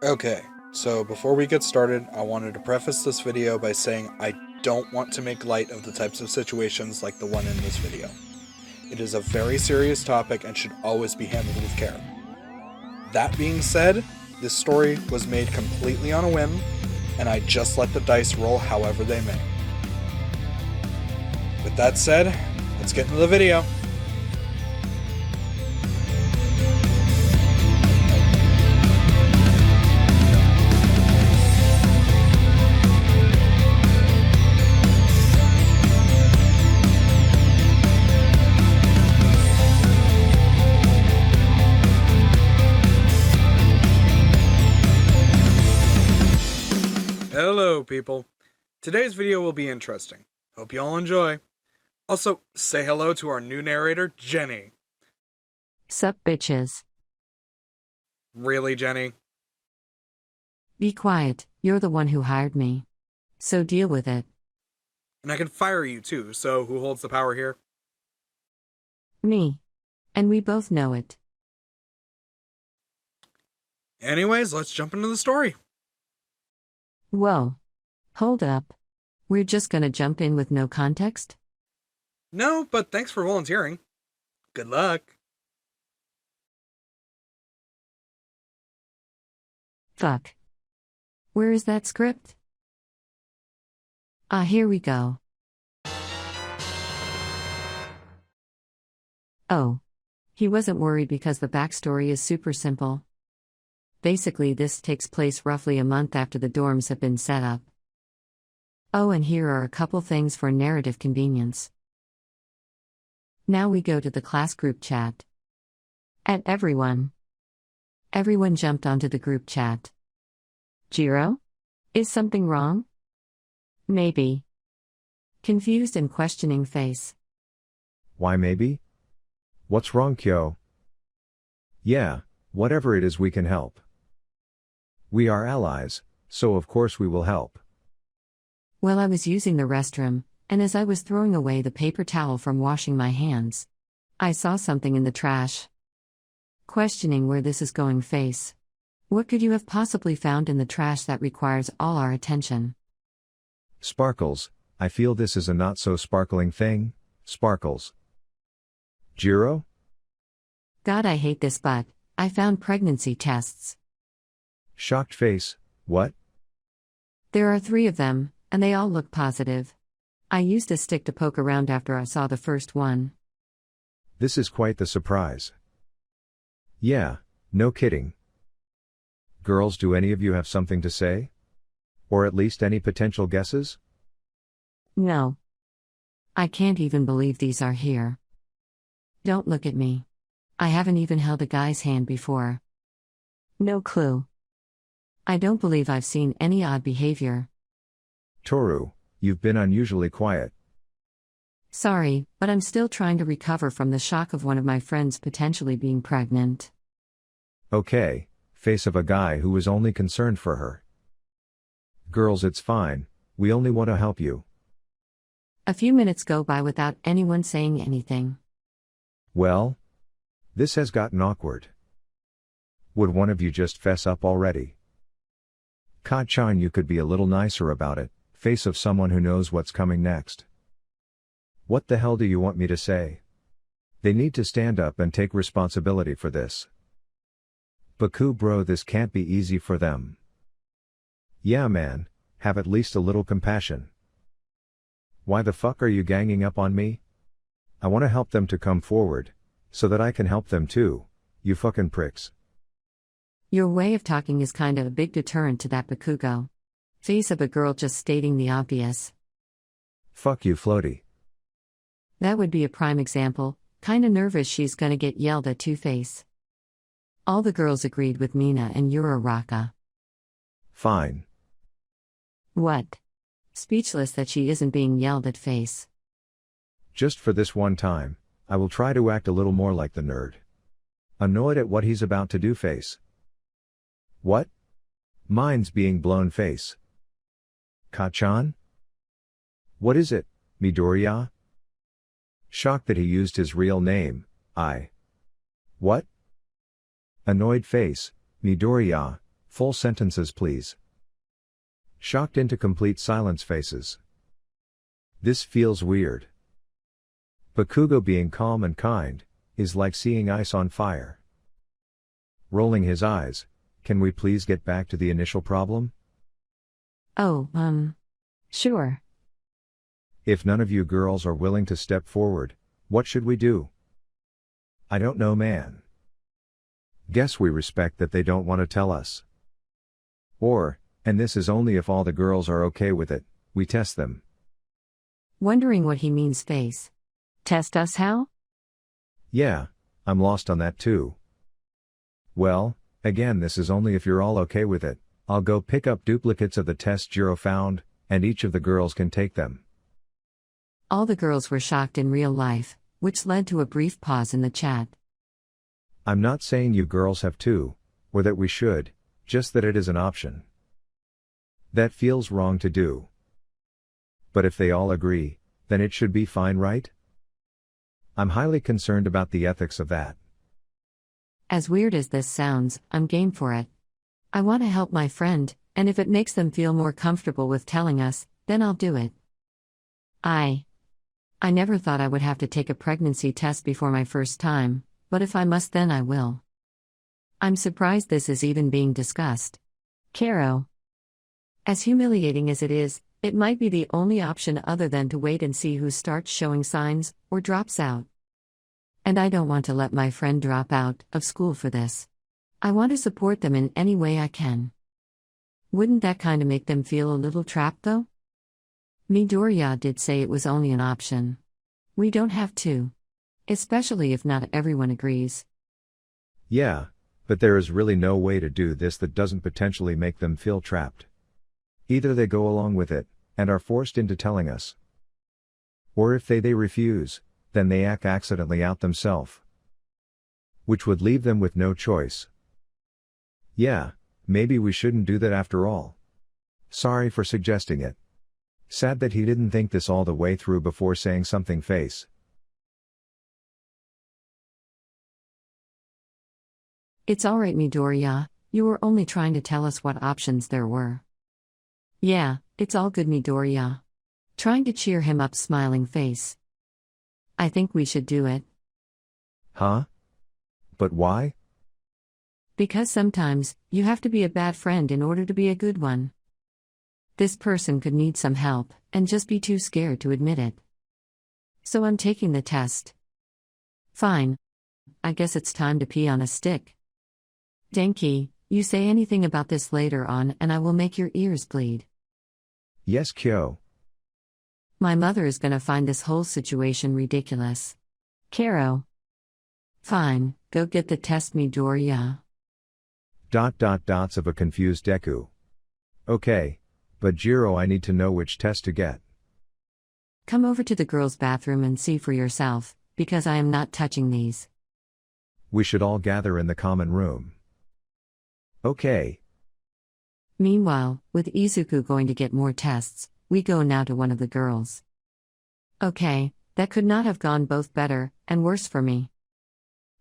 Okay, so before we get started, I wanted to preface this video by saying I don't want to make light of the types of situations like the one in this video. It is a very serious topic and should always be handled with care. That being said, this story was made completely on a whim, and I just let the dice roll however they may. With that said, let's get into the video. Hello, people. Today's video will be interesting. Hope you all enjoy. Also, say hello to our new narrator, Jenny. Sup, bitches. Really, Jenny? Be quiet, you're the one who hired me. So deal with it. And I can fire you too, so who holds the power here? Me. And we both know it. Anyways, let's jump into the story. Whoa. Hold up. We're just gonna jump in with no context? No, but thanks for volunteering. Good luck. Fuck. Where is that script? Here we go. Oh. He wasn't worried because the backstory is super simple. Basically, this takes place roughly a month after the dorms have been set up. Oh, and here are a couple things for narrative convenience. Now we go to the class group chat. At everyone. Everyone jumped onto the group chat. Jirou? Is something wrong? Maybe. Confused and questioning face. Why maybe? What's wrong, Kyo? Yeah, whatever it is we can help. We are allies, so of course we will help. Well, I was using the restroom, and as I was throwing away the paper towel from washing my hands, I saw something in the trash. Questioning where this is going face. What could you have possibly found in the trash that requires all our attention? Sparkles, I feel this is a not so sparkling thing, sparkles. Jirou? God, I hate this, but I found pregnancy tests. Shocked face, what? There are 3 of them, and they all look positive. I used a stick to poke around after I saw the first one. This is quite the surprise. Yeah, no kidding. Girls, do any of you have something to say? Or at least any potential guesses? No. I can't even believe these are here. Don't look at me. I haven't even held a guy's hand before. No clue. I don't believe I've seen any odd behavior. Toru, you've been unusually quiet. Sorry, but I'm still trying to recover from the shock of one of my friends potentially being pregnant. Okay, face of a guy who was only concerned for her. Girls, it's fine, we only want to help you. A few minutes go by without anyone saying anything. Well? This has gotten awkward. Would one of you just fess up already? Ka-chan, you could be a little nicer about it, face of someone who knows what's coming next. What the hell do you want me to say? They need to stand up and take responsibility for this. Bakugou, bro, this can't be easy for them. Yeah, man, have at least a little compassion. Why the fuck are you ganging up on me? I want to help them to come forward, so that I can help them too, you fucking pricks. Your way of talking is kind of a big deterrent to that Bakugou. Face of a girl just stating the obvious. Fuck you, Floaty. That would be a prime example, kinda nervous she's gonna get yelled at Two-Face. All the girls agreed with Mina and Uraraka. Fine. What? Speechless that she isn't being yelled at face. Just for this one time, I will try to act a little more like the nerd. Annoyed at what he's about to do, face. What? Mind's being blown, face. Ka-chan? What is it, Midoriya? Shocked that he used his real name, What? Annoyed face, Midoriya, Full sentences please. Shocked into complete silence faces. This feels weird. Bakugou being calm and kind, is like seeing ice on fire. Rolling his eyes, can we please get back to the initial problem? Oh, sure. If none of you girls are willing to step forward, what should we do? I don't know, man. Guess we respect that they don't want to tell us. Or, and this is only if all the girls are okay with it, we test them. Wondering what he means face. Test us how? Yeah, I'm lost on that too. Well, again, this is only if you're all okay with it. I'll go pick up duplicates of the tests Jirou found, and each of the girls can take them. All the girls were shocked in real life, which led to a brief pause in the chat. I'm not saying you girls have to, or that we should, just that it is an option. That feels wrong to do. But if they all agree, then it should be fine, right? I'm highly concerned about the ethics of that. As weird as this sounds, I'm game for it. I want to help my friend, and if it makes them feel more comfortable with telling us, then I'll do it. I never thought I would have to take a pregnancy test before my first time, but if I must, then I will. I'm surprised this is even being discussed. Caro. As humiliating as it is, it might be the only option other than to wait and see who starts showing signs, or drops out. And I don't want to let my friend drop out of school for this. I want to support them in any way I can. Wouldn't that kind of make them feel a little trapped though? Midoriya did say it was only an option. We don't have to. Especially if not everyone agrees. Yeah, but there is really no way to do this that doesn't potentially make them feel trapped. Either they go along with it, and are forced into telling us. Or if they refuse, then they accidentally out themselves. Which would leave them with no choice. Yeah, maybe we shouldn't do that after all. Sorry for suggesting it. Sad that he didn't think this all the way through before saying something face. It's alright, Midoriya, you were only trying to tell us what options there were. Yeah, it's all good, Midoriya. Trying to cheer him up, smiling face. I think we should do it. Huh? But why? Because sometimes, you have to be a bad friend in order to be a good one. This person could need some help, and just be too scared to admit it. So I'm taking the test. Fine. I guess it's time to pee on a stick. Denki, you say anything about this later on and I will make your ears bleed. Yes, Kyo. My mother is gonna find this whole situation ridiculous. Caro. Fine, go get the test, Midoriya. Dots of a confused Deku. Okay, but Jirou, I need to know which test to get. Come over to the girls' bathroom and see for yourself, because I am not touching these. We should all gather in the common room. Okay. Meanwhile, with Izuku going to get more tests, we go now to one of the girls. Okay, that could not have gone both better and worse for me.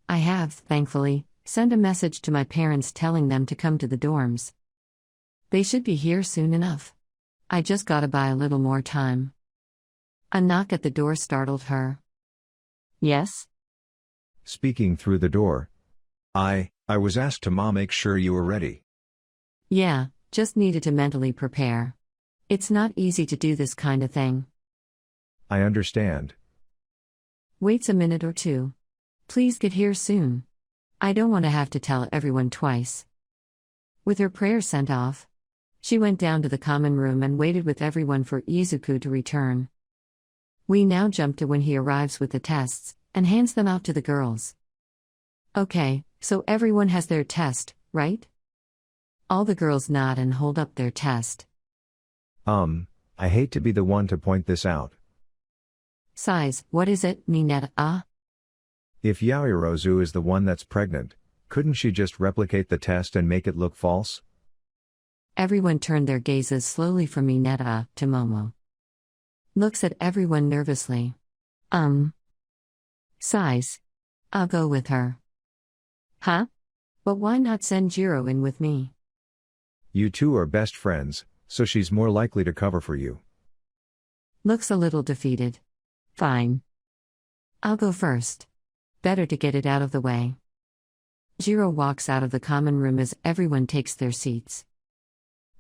I have, thankfully, sent a message to my parents telling them to come to the dorms. They should be here soon enough. I just gotta buy a little more time. A knock at the door startled her. Yes? Speaking through the door. I was asked to make sure you were ready. Yeah, just needed to mentally prepare. It's not easy to do this kind of thing. I understand. Waits a minute or two. Please get here soon. I don't want to have to tell everyone twice. With her prayer sent off, she went down to the common room and waited with everyone for Izuku to return. We now jump to when he arrives with the tests, and hands them out to the girls. Okay, so everyone has their test, right? All the girls nod and hold up their test. I hate to be the one to point this out. Size, what is it, Mineta? If Yaoyorozu is the one that's pregnant, couldn't she just replicate the test and make it look false? Everyone turned their gazes slowly from Mineta to Momo. Looks at everyone nervously. Size. I'll go with her. Huh? But why not send Jirou in with me? You two are best friends, so she's more likely to cover for you. Looks a little defeated. Fine. I'll go first. Better to get it out of the way. Jirou walks out of the common room as everyone takes their seats.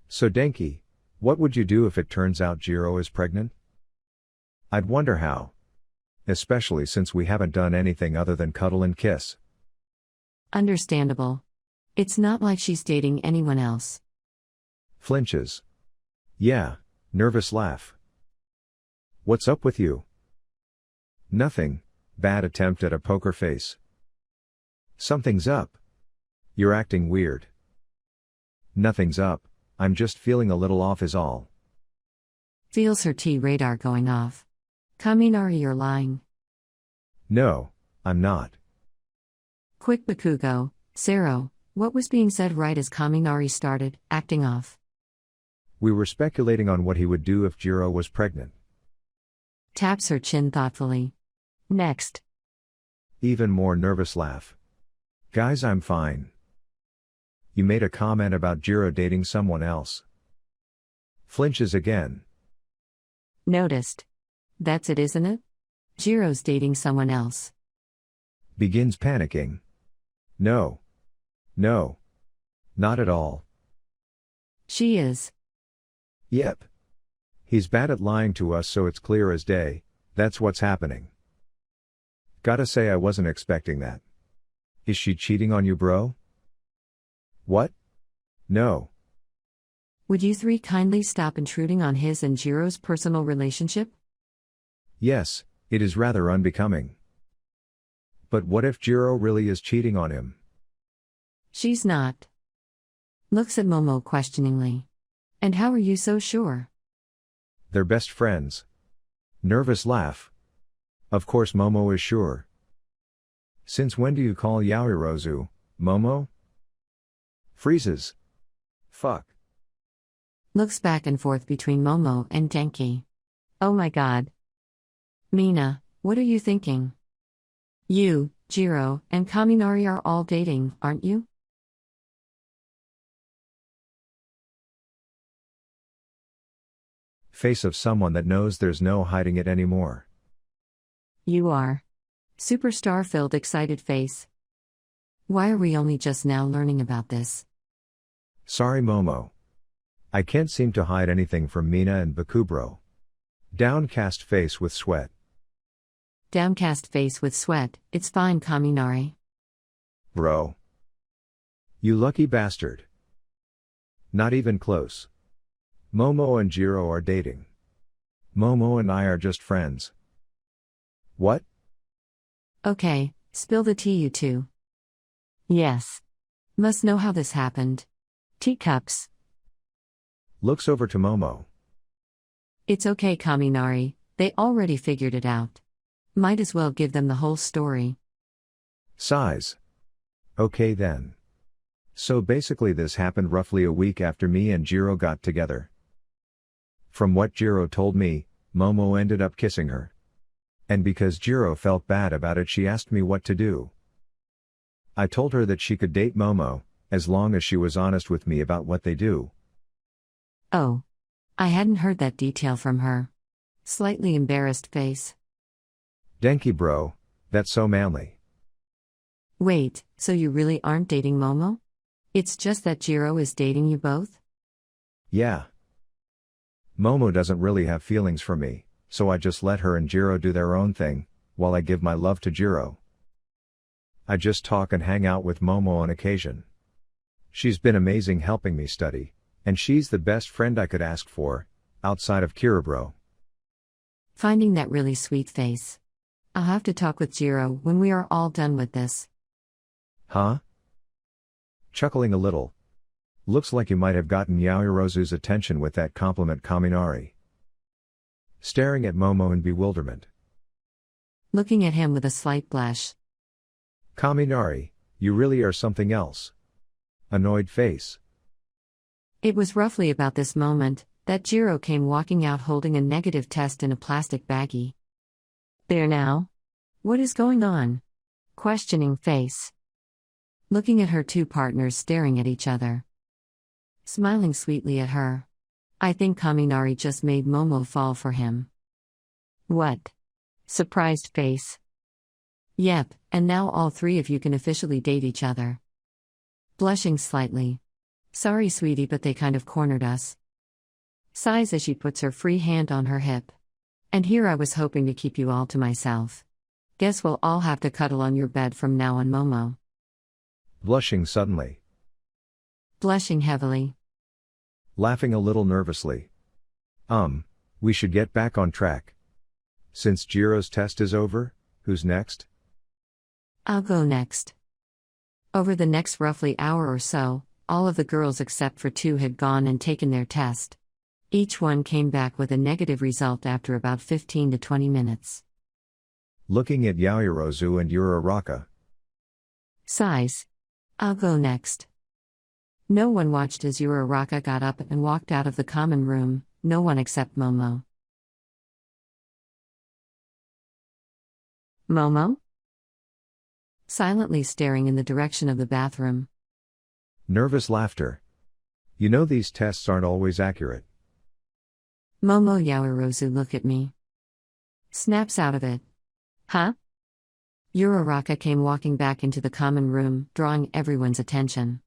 So Denki, what would you do if it turns out Jirou is pregnant? I'd wonder how. Especially since we haven't done anything other than cuddle and kiss. Understandable. It's not like she's dating anyone else. Flinches. Yeah, nervous laugh. What's up with you? Nothing, bad attempt at a poker face. Something's up. You're acting weird. Nothing's up, I'm just feeling a little off is all. Feels her T radar going off. Kaminari, you're lying. No, I'm not. Quick Bakugou, Sero, what was being said right as Kaminari started acting off? We were speculating on what he would do if Jirou was pregnant. Taps her chin thoughtfully. Next. Even more nervous laugh. Guys, I'm fine. You made a comment about Jirou dating someone else. Flinches again. Noticed. That's it, isn't it? Jirou's dating someone else. Begins panicking. No. No. Not at all. She is. Yep. He's bad at lying to us, so it's clear as day, that's what's happening. Gotta say I wasn't expecting that. Is she cheating on you, bro? What? No. Would you three kindly stop intruding on his and Jirou's personal relationship? Yes, it is rather unbecoming. But what if Jirou really is cheating on him? She's not. Looks at Momo questioningly. And how are you so sure? They're best friends. Nervous laugh. Of course Momo is sure. Since when do you call Yaoirozu, Momo? Freezes. Fuck. Looks back and forth between Momo and Denki. Oh my god. Mina, what are you thinking? You, Jirou, and Kaminari are all dating, aren't you? Face of someone that knows there's no hiding it anymore. You are. Superstar-filled excited face. Why are we only just now learning about this? Sorry Momo. I can't seem to hide anything from Mina and Bakugou. Downcast face with sweat. Downcast face with sweat, it's fine Kaminari. Bro. You lucky bastard. Not even close. Momo and Jirou are dating. Momo and I are just friends. What? Okay, spill the tea you two. Yes. Must know how this happened. Teacups. Looks over to Momo. It's okay Kaminari, they already figured it out. Might as well give them the whole story. Sighs. Okay then. So basically this happened roughly a week after me and Jirou got together. From what Jirou told me, Momo ended up kissing her. And because Jirou felt bad about it, she asked me what to do. I told her that she could date Momo, as long as she was honest with me about what they do. Oh. I hadn't heard that detail from her. Slightly embarrassed face. Denki bro, that's so manly. Wait, so you really aren't dating Momo? It's just that Jirou is dating you both? Yeah. Momo doesn't really have feelings for me, so I just let her and Jirou do their own thing, while I give my love to Jirou. I just talk and hang out with Momo on occasion. She's been amazing helping me study, and she's the best friend I could ask for, outside of Kiribro. Finding that really sweet face. I'll have to talk with Jirou when we are all done with this. Huh? Chuckling a little. Looks like you might have gotten Yaoirozu's attention with that compliment Kaminari. Staring at Momo in bewilderment. Looking at him with a slight blush. Kaminari, you really are something else. Annoyed face. It was roughly about this moment that Jirou came walking out holding a negative test in a plastic baggie. There now? What is going on? Questioning face. Looking at her two partners staring at each other. smiling sweetly at her. I think Kaminari just made Momo fall for him. What? Surprised face. Yep, and now all three of you can officially date each other. Blushing slightly. Sorry, sweetie, but they kind of cornered us. Sighs as she puts her free hand on her hip. And here I was hoping to keep you all to myself. Guess we'll all have to cuddle on your bed from now on, Momo. Blushing suddenly. Blushing heavily. Laughing a little nervously. We should get back on track. Since Jirou's test is over, who's next? I'll go next. Over the next roughly hour or so, all of the girls except for two had gone and taken their test. Each one came back with a negative result after about 15 to 20 minutes. Looking at Yaoyorozu and Uraraka. Sighs. I'll go next. No one watched as Uraraka got up and walked out of the common room, no one except Momo. Momo? Silently staring in the direction of the bathroom. Nervous laughter. You know these tests aren't always accurate. Momo Yaoyorozu, look at me. Snaps out of it. Huh? Uraraka came walking back into the common room, drawing everyone's attention.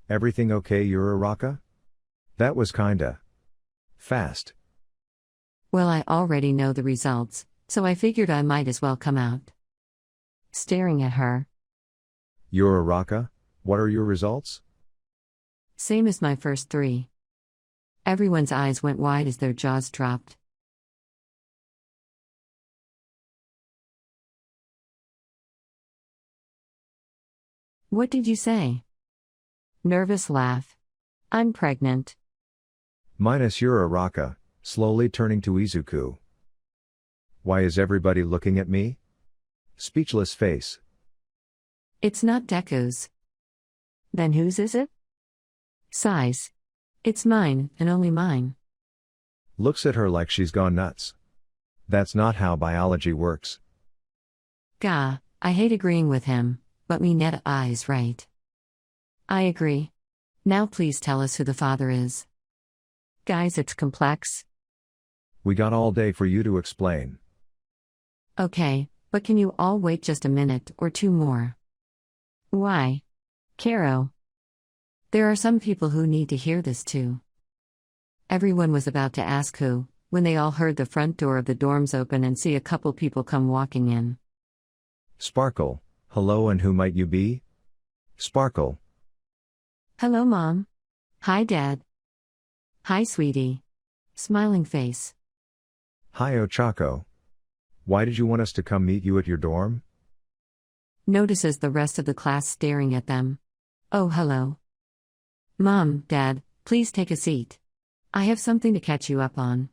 Everything okay, Uraraka? That was kinda fast. Well, I already know the results, so I figured I might as well come out. Staring at her. Uraraka, what are your results? Same as my first three. Everyone's eyes went wide as their jaws dropped. What did you say? Nervous laugh. I'm pregnant. Minus Uraraka, slowly turning to Izuku. Why is everybody looking at me? Speechless face. It's not Deku's. Then whose is it? Sighs. It's mine, and only mine. Looks at her like she's gone nuts. That's not how biology works. Gah, I hate agreeing with him, but Mineta is right. I agree. Now please tell us who the father is. Guys, it's complex. We got all day for you to explain. Okay, but can you all wait just a minute or two more? Why? Caro. There are some people who need to hear this too. Everyone was about to ask who, when they all heard the front door of the dorms open and see a couple people come walking in. Sparkle, hello, and who might you be? Sparkle. Hello, Mom. Hi, Dad. Hi, sweetie. Smiling face. Hi, Ochako. Why did you want us to come meet you at your dorm? Notices the rest of the class staring at them. Oh, hello. Mom, Dad, please take a seat. I have something to catch you up on.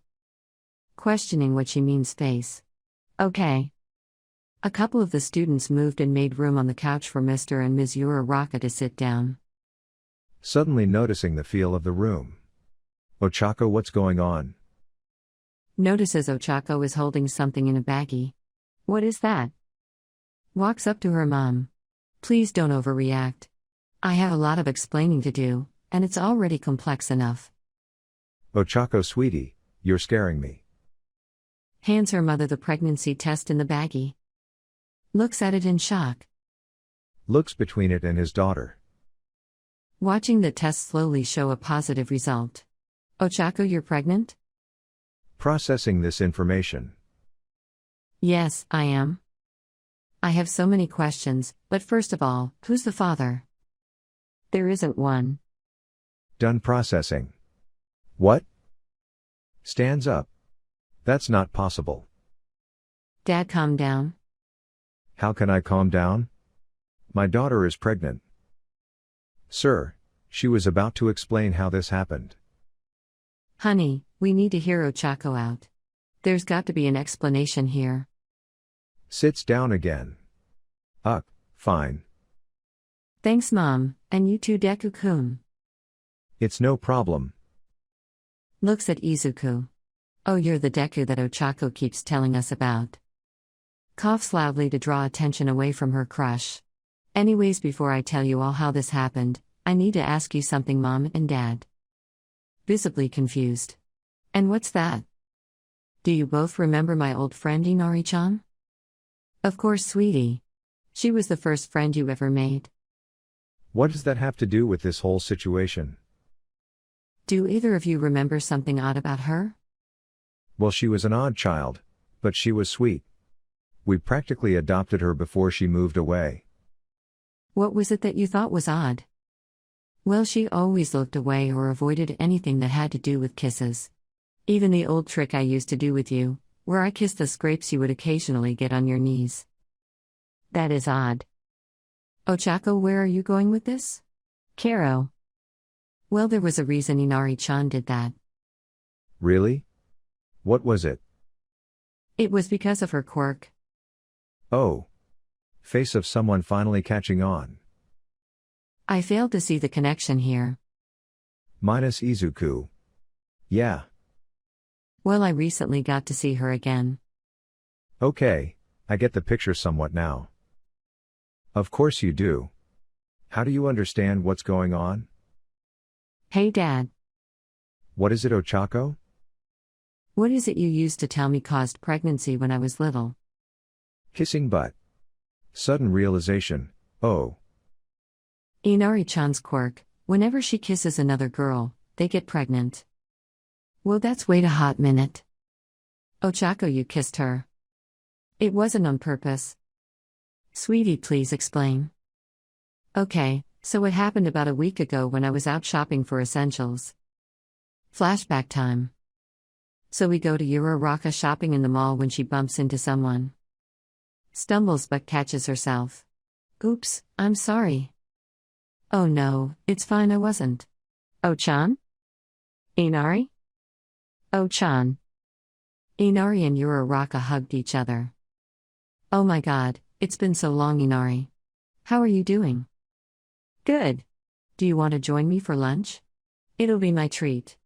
Questioning what she means face. Okay. A couple of the students moved and made room on the couch for Mr. and Ms. Uraraka to sit down. Suddenly noticing the feel of the room. Ochako, what's going on? Notices Ochako is holding something in a baggie. What is that? Walks up to her mom. Please don't overreact. I have a lot of explaining to do, and it's already complex enough. Ochako, sweetie, you're scaring me. Hands her mother the pregnancy test in the baggie. Looks at it in shock. Looks between it and his daughter. Watching the test slowly show a positive result. Ochako, you're pregnant? Processing this information. Yes, I am. I have so many questions, but first of all, who's the father? There isn't one. Done processing. What? Stands up. That's not possible. Dad, calm down. How can I calm down? My daughter is pregnant. Sir, she was about to explain how this happened. Honey, we need to hear Ochako out. There's got to be an explanation here. Sits down again. Fine. Thanks, Mom, and you too, Deku-kun. It's no problem. Looks at Izuku. Oh, you're the Deku that Ochako keeps telling us about. Coughs loudly to draw attention away from her crush. Anyways, before I tell you all how this happened, I need to ask you something, Mom and Dad. Visibly confused. And what's that? Do you both remember my old friend Inari-chan? Of course, sweetie. She was the first friend you ever made. What does that have to do with this whole situation? Do either of you remember something odd about her? Well, she was an odd child, but she was sweet. We practically adopted her before she moved away. What was it that you thought was odd? Well, she always looked away or avoided anything that had to do with kisses. Even the old trick I used to do with you, where I kissed the scrapes you would occasionally get on your knees. That is odd. Ochako, where are you going with this? Karo. Well, there was a reason Inari-chan did that. Really? What was it? It was because of her quirk. Oh. Face of someone finally catching on. I failed to see the connection here. Minus Izuku. Yeah. Well, I recently got to see her again. Okay, I get the picture somewhat now. Of course you do. How do you understand what's going on? Hey, Dad. What is it, Ochako? What is it you used to tell me caused pregnancy when I was little? Kissing butt. Sudden realization, oh. Inari-chan's quirk, whenever she kisses another girl, they get pregnant. Well, that's wait a hot minute. Ochako, you kissed her. It wasn't on purpose. Sweetie, please explain. Okay, so it happened about a week ago when I was out shopping for essentials. Flashback time. So we go to Uraraka shopping in the mall when she bumps into someone. Stumbles but catches herself. Oops, I'm sorry. Oh no, it's fine, I wasn't. Oh-chan? Inari? Oh-chan. Inari and Uraraka hugged each other. Oh my god, it's been so long, Inari. How are you doing? Good. Do you want to join me for lunch? It'll be my treat.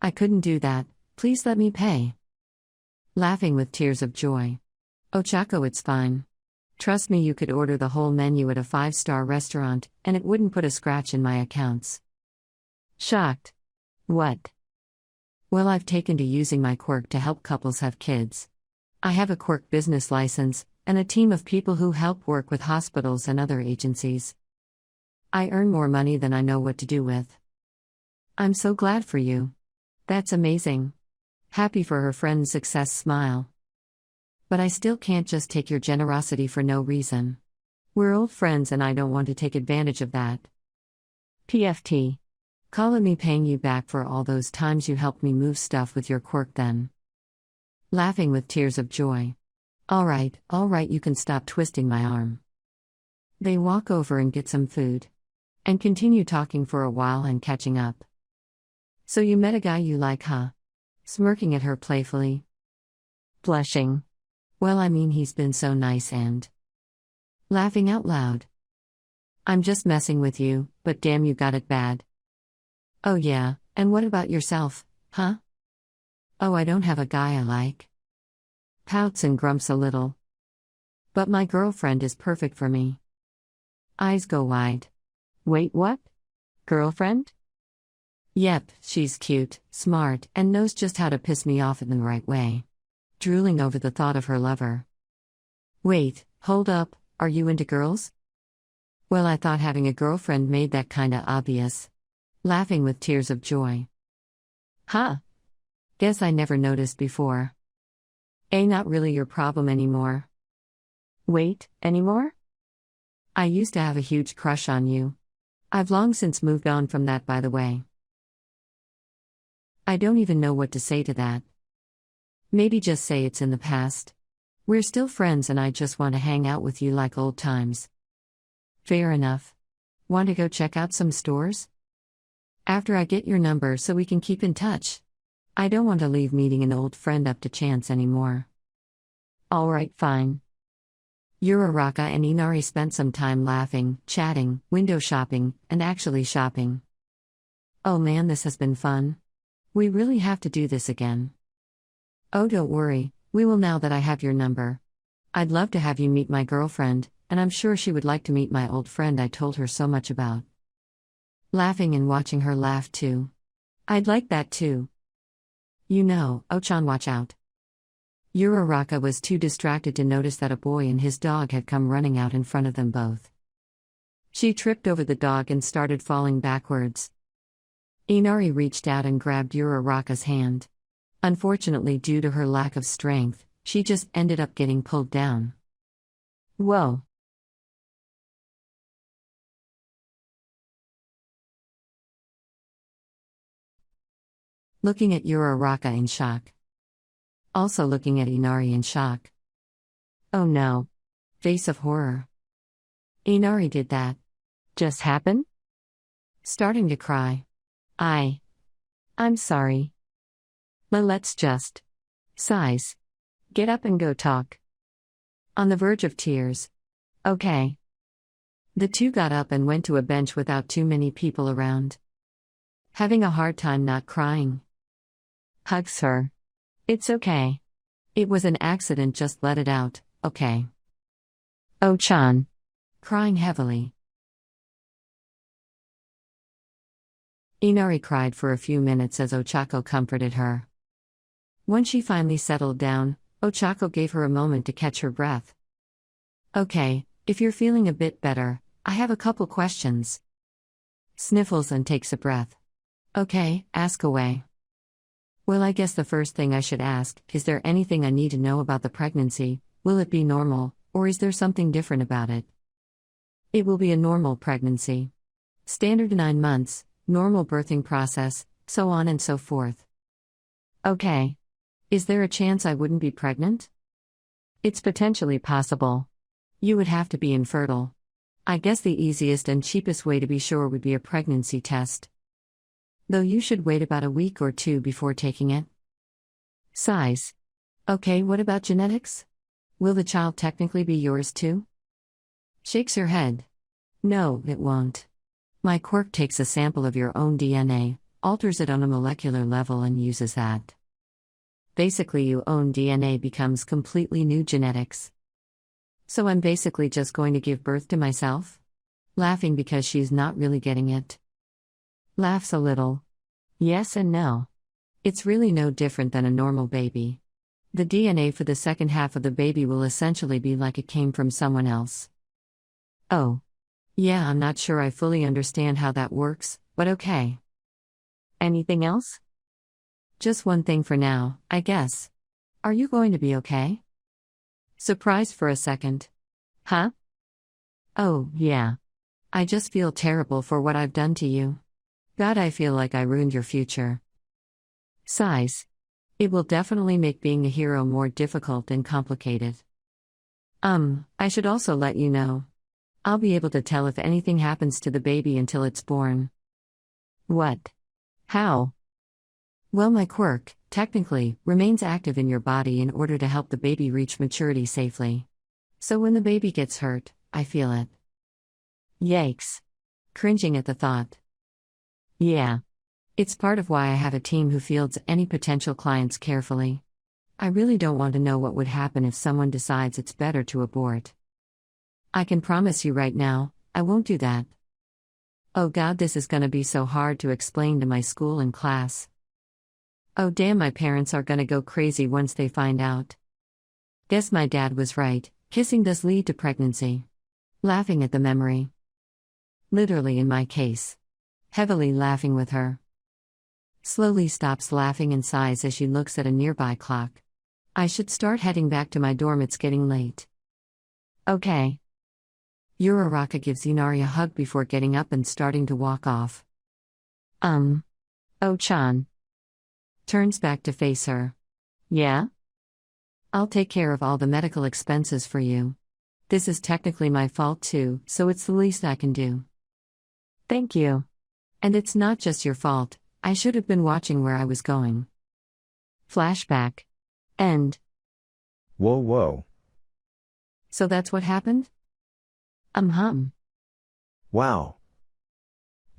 I couldn't do that, please let me pay. Laughing with tears of joy. Ochako, it's fine. Trust me, you could order the whole menu at a 5-star restaurant, and it wouldn't put a scratch in my accounts. Shocked. What? Well, I've taken to using my quirk to help couples have kids. I have a quirk business license, and a team of people who help work with hospitals and other agencies. I earn more money than I know what to do with. I'm so glad for you. That's amazing. Happy for her friend's success, smile. But I still can't just take your generosity for no reason. We're old friends and I don't want to take advantage of that. PFT. Call it me paying you back for all those times you helped me move stuff with your quirk then. Laughing with tears of joy. Alright, you can stop twisting my arm. They walk over and get some food. And continue talking for a while and catching up. So you met a guy you like, huh? Smirking at her playfully. Blushing. Well, I mean, he's been so nice and... Laughing out loud. I'm just messing with you, but damn, you got it bad. Oh yeah, and what about yourself, huh? Oh, I don't have a guy I like. Pouts and grumps a little. But my girlfriend is perfect for me. Eyes go wide. Wait, what? Girlfriend? Yep, she's cute, smart, and knows just how to piss me off in the right way. Drooling over the thought of her lover. Wait, hold up, are you into girls? Well, I thought having a girlfriend made that kinda obvious. Laughing with tears of joy. Huh? Guess I never noticed before. Not really your problem anymore. Wait, anymore? I used to have a huge crush on you. I've long since moved on from that, by the way. I don't even know what to say to that. Maybe just say it's in the past. We're still friends and I just want to hang out with you like old times. Fair enough. Want to go check out some stores? After I get your number so we can keep in touch. I don't want to leave meeting an old friend up to chance anymore. Alright, fine. Uraraka and Inari spent some time laughing, chatting, window shopping, and actually shopping. Oh man, this has been fun. We really have to do this again. Oh, don't worry, we will now that I have your number. I'd love to have you meet my girlfriend, and I'm sure she would like to meet my old friend I told her so much about. laughing and watching her laugh too. I'd like that too. You know, Ochan, watch out. Uraraka was too distracted to notice that a boy and his dog had come running out in front of them both. She tripped over the dog and started falling backwards. Inari reached out and grabbed Uraraka's hand. Unfortunately, due to her lack of strength, she just ended up getting pulled down. Whoa. Looking at Uraraka in shock. Also looking at Inari in shock. Oh no. Face of horror. Inari did that. Just happen? Starting to cry. I'm sorry. Let's just. Sighs. Get up and go talk. On the verge of tears. Okay. The two got up and went to a bench without too many people around. Having a hard time not crying. Hugs her. It's okay. It was an accident, just let it out, okay? Ochan. Crying heavily. Inari cried for a few minutes as Ochako comforted her. When she finally settled down, Ochako gave her a moment to catch her breath. Okay, if you're feeling a bit better, I have a couple questions. Sniffles and takes a breath. Okay, ask away. Well, I guess the first thing I should ask, is there anything I need to know about the pregnancy? Will it be normal, or is there something different about it? It will be a normal pregnancy. Standard 9 months, normal birthing process, so on and so forth. Okay. Is there a chance I wouldn't be pregnant? It's potentially possible. You would have to be infertile. I guess the easiest and cheapest way to be sure would be a pregnancy test. Though you should wait about a week or two before taking it. Sighs. Okay, what about genetics? Will the child technically be yours too? Shakes her head. No, it won't. My quirk takes a sample of your own DNA, alters it on a molecular level and uses that. Basically, your own DNA becomes completely new genetics. So I'm basically just going to give birth to myself? Laughing because she's not really getting it. Laughs a little. Yes and no. It's really no different than a normal baby. The DNA for the second half of the baby will essentially be like it came from someone else. Oh. Yeah, I'm not sure I fully understand how that works, but okay. Anything else? Just one thing for now, I guess. Are you going to be okay? Surprised for a second. Huh? Oh, yeah. I just feel terrible for what I've done to you. God, I feel like I ruined your future. Sighs. It will definitely make being a hero more difficult and complicated. I should also let you know. I'll be able to tell if anything happens to the baby until it's born. What? How? Well, my quirk, technically, remains active in your body in order to help the baby reach maturity safely. So when the baby gets hurt, I feel it. Yikes. Cringing at the thought. Yeah. It's part of why I have a team who fields any potential clients carefully. I really don't want to know what would happen if someone decides it's better to abort. I can promise you right now, I won't do that. Oh God, this is gonna be so hard to explain to my school and class. Oh damn, my parents are gonna go crazy once they find out. Guess my dad was right, kissing does lead to pregnancy. Laughing at the memory. Literally in my case. Heavily laughing with her. Slowly stops laughing and sighs as she looks at a nearby clock. I should start heading back to my dorm, it's getting late. Okay. Uraraka gives Inari a hug before getting up and starting to walk off. Oh-chan. Turns back to face her. Yeah? I'll take care of all the medical expenses for you. This is technically my fault too, so it's the least I can do. Thank you. And it's not just your fault, I should have been watching where I was going. Flashback. End. Whoa. So that's what happened? Wow.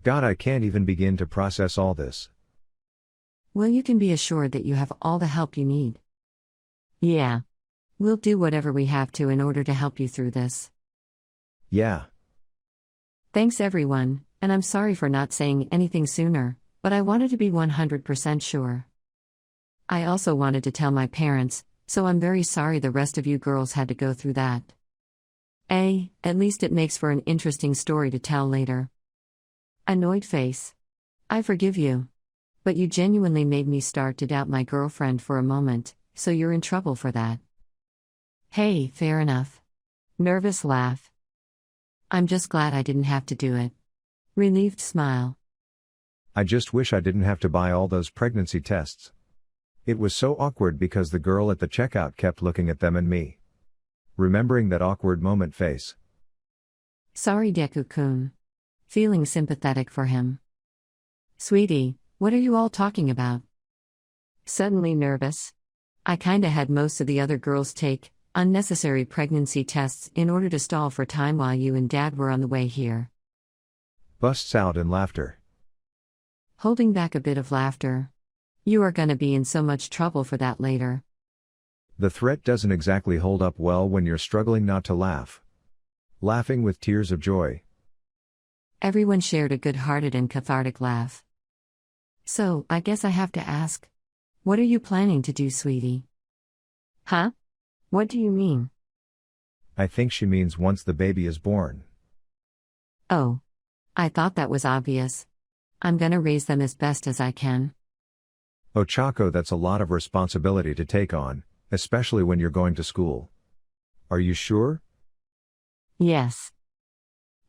God, I can't even begin to process all this. Well, you can be assured that you have all the help you need. Yeah. We'll do whatever we have to in order to help you through this. Yeah. Thanks everyone, And I'm sorry for not saying anything sooner, but I wanted to be 100% sure. I also wanted to tell my parents, so I'm very sorry the rest of you girls had to go through that. At least it makes for an interesting story to tell later. Annoyed face. I forgive you. But you genuinely made me start to doubt my girlfriend for a moment, so you're in trouble for that. Hey, fair enough. Nervous laugh. I'm just glad I didn't have to do it. Relieved smile. I just wish I didn't have to buy all those pregnancy tests. It was so awkward because the girl at the checkout kept looking at them and me. Remembering that awkward moment face. Sorry, Deku-kun. Feeling sympathetic for him. Sweetie, what are you all talking about? Suddenly nervous. I kinda had most of the other girls take unnecessary pregnancy tests in order to stall for time while you and Dad were on the way here. Busts out in laughter. Holding back a bit of laughter. You are gonna be in so much trouble for that later. The threat doesn't exactly hold up well when you're struggling not to laugh. Laughing with tears of joy. Everyone shared a good-hearted and cathartic laugh. So, I guess I have to ask. What are you planning to do, sweetie? Huh? What do you mean? I think she means once the baby is born. Oh. I thought that was obvious. I'm gonna raise them as best as I can. Ochako, that's a lot of responsibility to take on, especially when you're going to school. Are you sure? Yes.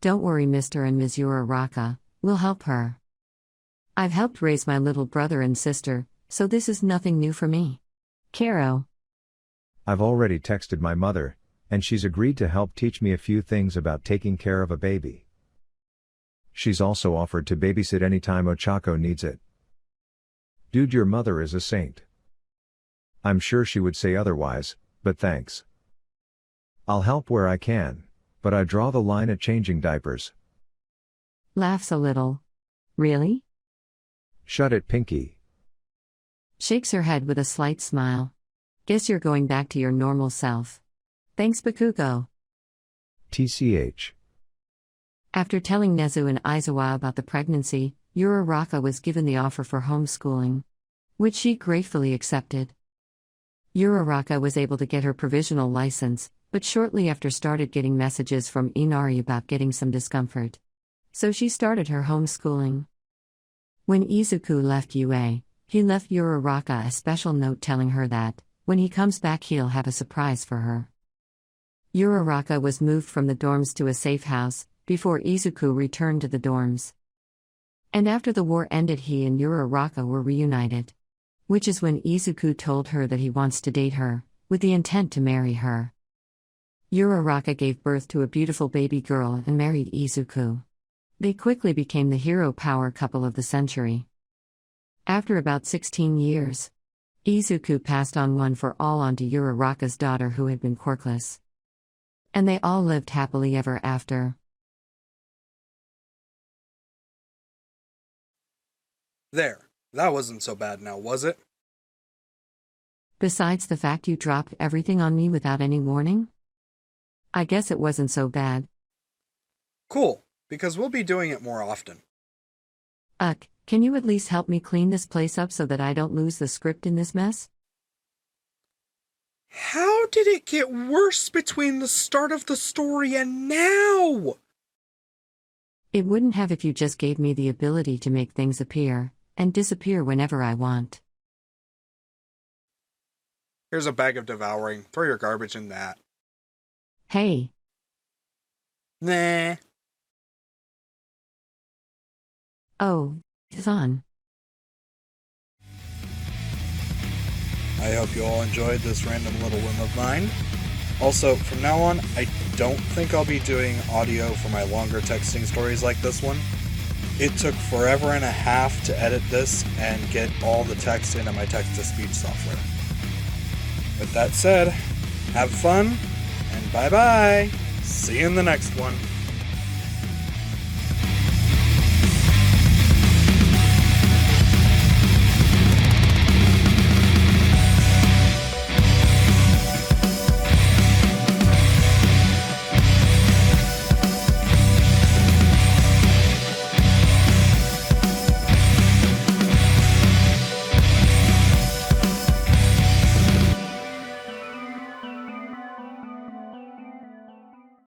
Don't worry, Mr. and Ms. Uraraka, we'll help her. I've helped raise my little brother and sister, so this is nothing new for me. Karo. I've already texted my mother, and she's agreed to help teach me a few things about taking care of a baby. She's also offered to babysit anytime Ochako needs it. Dude, your mother is a saint. I'm sure she would say otherwise, but thanks. I'll help where I can, but I draw the line at changing diapers. Laughs a little. Really? Shut it, Pinky. Shakes her head with a slight smile. Guess you're going back to your normal self. Thanks, Bakugou. TCH. After telling Nezu and Aizawa about the pregnancy, Uraraka was given the offer for homeschooling, which she gratefully accepted. Uraraka was able to get her provisional license, but shortly after started getting messages from Inari about getting some discomfort. So she started her homeschooling. When Izuku left UA, he left Uraraka a special note telling her that, when he comes back, he'll have a surprise for her. Uraraka was moved from the dorms to a safe house, before Izuku returned to the dorms. And after the war ended, he and Uraraka were reunited. Which is when Izuku told her that he wants to date her, with the intent to marry her. Uraraka gave birth to a beautiful baby girl and married Izuku. They quickly became the hero power couple of the century. After about 16 years, Izuku passed on one for all onto Uraraka's daughter who had been quirkless. And they all lived happily ever after. There. That wasn't so bad now, was it? Besides the fact you dropped everything on me without any warning? I guess it wasn't so bad. Cool, because we'll be doing it more often. Can you at least help me clean this place up so that I don't lose the script in this mess? How did it get worse between the start of the story and now? It wouldn't have if you just gave me the ability to make things appear and disappear whenever I want. Here's a bag of devouring. Throw your garbage in that. Hey. Nah. Oh, it's on. I hope you all enjoyed this random little whim of mine. Also, from now on, I don't think I'll be doing audio for my longer texting stories like this one. It took forever and a half to edit this and get all the text into my text-to-speech software. With that said, have fun, and bye-bye! See you in the next one.